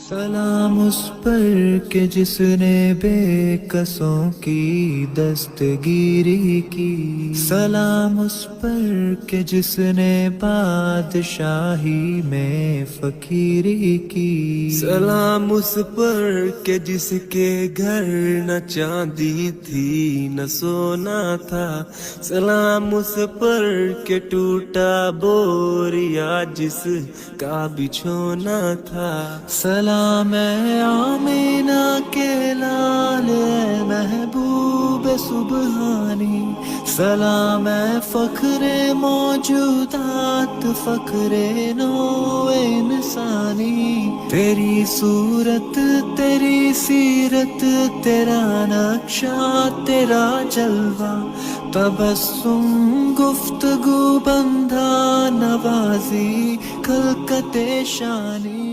सलाम उस पर के जिसने बेकसों की दस्तगीरी की। सलाम उस पर के जिसने बादशाही में फकीरी की। सलाम उस पर के जिसके घर न चांदी थी न सोना था। सलाम उस पर के टूटा बोरिया जिसका बिछोना था। सलाम है आमीना के लाल ए महबूब सुबहानी। सलाम है फख्रे मौजूदात फख्रे नौ इंसानी। तेरी सूरत तेरी सीरत तेरा नक्शा तेरा जलवा तबस्सुम गुफ्तगू बंधा नवाजी खलकते शानी।